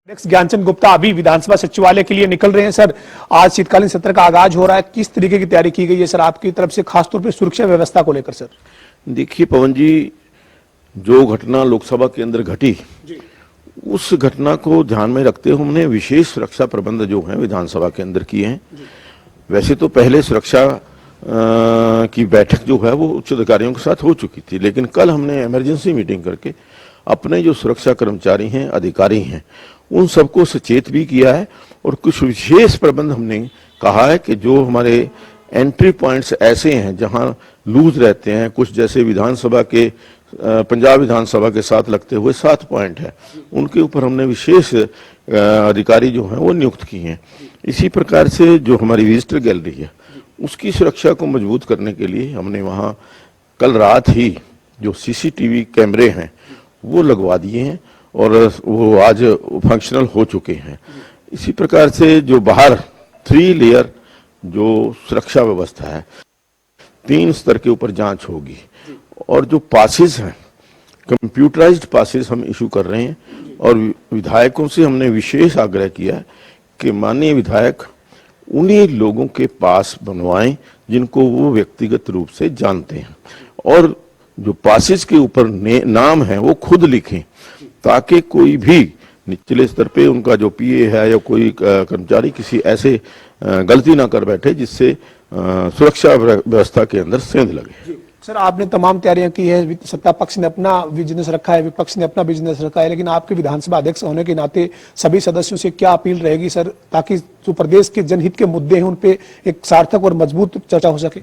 अध्यक्ष ज्ञानचंद गुप्ता अभी विधानसभा सचिवालय के लिए निकल रहे हैं। सर, आज शीतकालीन सत्र का आगाज हो रहा है, किस तरीके की तैयारी की गई है सर आपकी तरफ से, खासतौर पर सुरक्षा व्यवस्था को लेकर? सर देखिए पवन जी, जो घटना लोकसभा के अंदर घटी उस घटना को ध्यान में रखते हुए हमने विशेष सुरक्षा प्रबंध जो है विधानसभा के अंदर किए हैं। वैसे तो पहले सुरक्षा की बैठक जो है वो उच्च अधिकारियों के साथ हो चुकी थी, लेकिन कल हमने इमरजेंसी मीटिंग करके अपने जो सुरक्षा कर्मचारी हैं, अधिकारी हैं, उन सबको सचेत भी किया है और कुछ विशेष प्रबंध हमने कहा है कि जो हमारे एंट्री पॉइंट्स ऐसे हैं जहां लूज रहते हैं, कुछ जैसे विधानसभा के पंजाब विधानसभा के साथ लगते हुए 7 पॉइंट है, उनके ऊपर हमने विशेष अधिकारी जो हैं वो नियुक्त किए हैं। इसी प्रकार से जो हमारी विजिटर गैलरी है उसकी सुरक्षा को मजबूत करने के लिए हमने वहां कल रात ही जो सीसीटीवी कैमरे हैं वो लगवा दिए हैं और वो आज फंक्शनल हो चुके हैं। इसी प्रकार से जो बाहर 3 लेयर जो सुरक्षा व्यवस्था है, 3 स्तर के ऊपर जांच होगी और जो पासेस हैं कंप्यूटराइज्ड पासेस हम इशू कर रहे हैं और विधायकों से हमने विशेष आग्रह किया कि माननीय विधायक उन्हीं लोगों के पास बनवाएं जिनको वो व्यक्तिगत रूप से जानते हैं और जो पासेस के ऊपर नाम है वो खुद लिखें ताकि कोई भी निचले स्तर पे उनका जो पीए है या कोई कर्मचारी किसी ऐसे गलती ना कर बैठे जिससे सुरक्षा व्यवस्था के अंदर सेंध लगे। सर, आपने तमाम तैयारियां की है, सत्ता पक्ष ने अपना बिजनेस रखा है, विपक्ष ने अपना बिजनेस रखा है, लेकिन आपके विधानसभा अध्यक्ष होने के नाते सभी सदस्यों से क्या अपील रहेगी सर, ताकि जो प्रदेश के जनहित के मुद्दे हैं उन पे एक सार्थक और मजबूत चर्चा हो सके?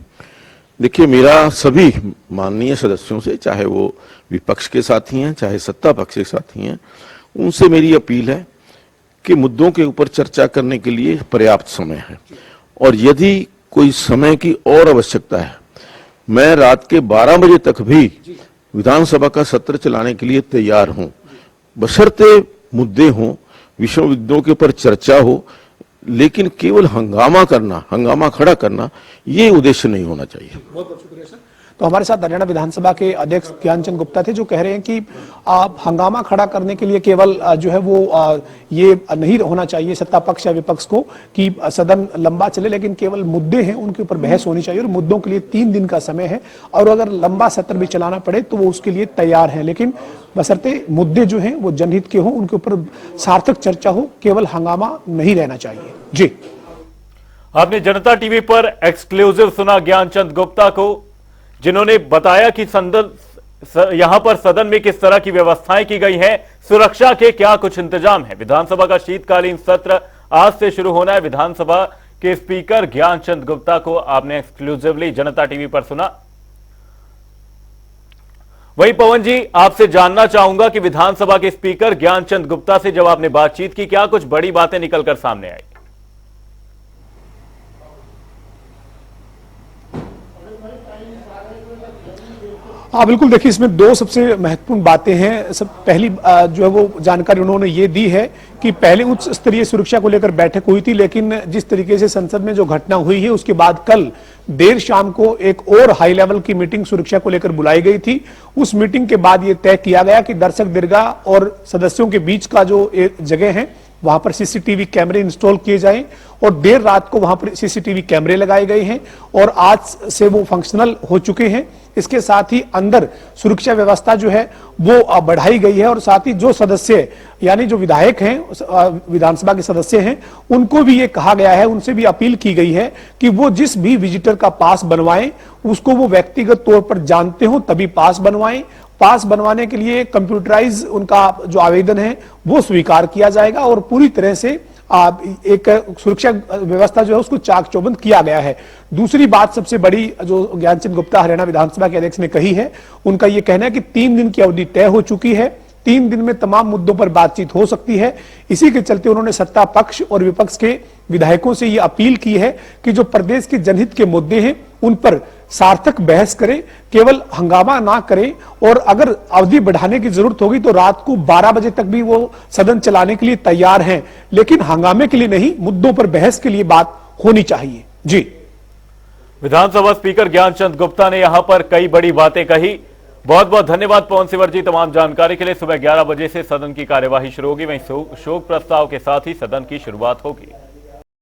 देखिए, मेरा सभी माननीय सदस्यों से, चाहे वो विपक्ष के साथी हैं चाहे सत्ता पक्ष के साथी हैं, उनसे मेरी अपील है कि मुद्दों के ऊपर चर्चा करने के लिए पर्याप्त समय है और यदि कोई समय की और आवश्यकता है, मैं रात के 12 बजे तक भी विधानसभा का सत्र चलाने के लिए तैयार हूं, बशर्ते मुद्दे हों, विषय मुद्दों के ऊपर चर्चा हो, लेकिन केवल हंगामा खड़ा करना ये उद्देश्य नहीं होना चाहिए। बहुत बहुत शुक्रिया सर। तो हमारे साथ हरियाणा विधानसभा के अध्यक्ष ज्ञानचंद गुप्ता थे, जो कह रहे हैं कि हंगामा खड़ा करने के लिए केवल जो है वो ये नहीं होना चाहिए सत्ता पक्ष या विपक्ष को कि सदन लंबा चले, लेकिन केवल मुद्दे हैं उनके ऊपर बहस होनी चाहिए और मुद्दों के लिए 3 दिन का समय है और अगर लंबा सत्र भी चलाना पड़े तो वो उसके लिए तैयार है, लेकिन बशर्ते मुद्दे जो हैं वो जनहित के हों, उनके ऊपर सार्थक चर्चा हो, केवल हंगामा नहीं रहना चाहिए। जी, आपने जनता टीवी पर एक्सक्लूसिव सुना ज्ञानचंद गुप्ता को, जिन्होंने बताया कि यहां पर सदन में किस तरह की व्यवस्थाएं की गई हैं, सुरक्षा के क्या कुछ इंतजाम है। विधानसभा का शीतकालीन सत्र आज से शुरू होना है। विधानसभा के स्पीकर ज्ञानचंद गुप्ता को आपने एक्सक्लूसिवली जनता टीवी पर सुना। वहीं पवन जी, आपसे जानना चाहूंगा कि विधानसभा के स्पीकर ज्ञानचंद गुप्ता से जब आपने बातचीत की, क्या कुछ बड़ी बातें निकलकर सामने आई? हाँ बिल्कुल, देखिए इसमें 2 सबसे महत्वपूर्ण बातें हैं। पहली जो है वो जानकारी उन्होंने ये दी है कि पहले उच्च स्तरीय सुरक्षा को लेकर बैठक हुई थी, लेकिन जिस तरीके से संसद में जो घटना हुई है उसके बाद कल देर शाम को एक और हाई लेवल की मीटिंग सुरक्षा को लेकर बुलाई गई थी। उस मीटिंग के बाद ये तय किया गया कि दर्शक दीर्घा और सदस्यों के बीच का जो जगह है वहां पर सीसीटीवी कैमरे इंस्टॉल किए जाएं और देर रात को वहां पर सीसीटीवी कैमरे लगाए गए हैं और आज से वो फंक्शनल हो चुके हैं। इसके साथ ही अंदर सुरक्षा व्यवस्था जो है वो बढ़ाई गई है और साथ ही जो सदस्य यानी जो विधायक हैं, विधानसभा के सदस्य हैं, उनको भी ये कहा गया है, उनसे भी अपील की गई है कि वो जिस भी विजिटर का पास बनवाएं उसको वो व्यक्तिगत तौर पर जानते हो तभी पास बनवाएं। पास बनवाने के लिए कंप्यूटराइज उनका जो आवेदन है वो स्वीकार किया जाएगा और पूरी तरह से एक सुरक्षा व्यवस्था जो है उसको चाक चौबंद किया गया है। दूसरी बात सबसे बड़ी जो ज्ञानचंद गुप्ता हरियाणा विधानसभा के अध्यक्ष ने कही है, उनका यह कहना है कि 3 दिन की अवधि तय हो चुकी है, 3 दिन में तमाम मुद्दों पर बातचीत हो सकती है। इसी के चलते उन्होंने सत्ता पक्ष और विपक्ष के विधायकों से यह अपील की है कि जो प्रदेश के जनहित के मुद्दे हैं उन पर सार्थक बहस करें, केवल हंगामा ना करें और अगर अवधि बढ़ाने की जरूरत होगी तो रात को 12 बजे तक भी वो सदन चलाने के लिए तैयार हैं, लेकिन हंगामे के लिए नहीं, मुद्दों पर बहस के लिए बात होनी चाहिए। जी, विधानसभा स्पीकर ज्ञानचंद गुप्ता ने यहां पर कई बड़ी बातें कही बहुत बहुत धन्यवाद पवन सिवर जी तमाम जानकारी के लिए। सुबह 11 बजे से सदन की कार्यवाही शुरू होगी, वहीं शोक प्रस्ताव के साथ ही सदन की शुरुआत होगी।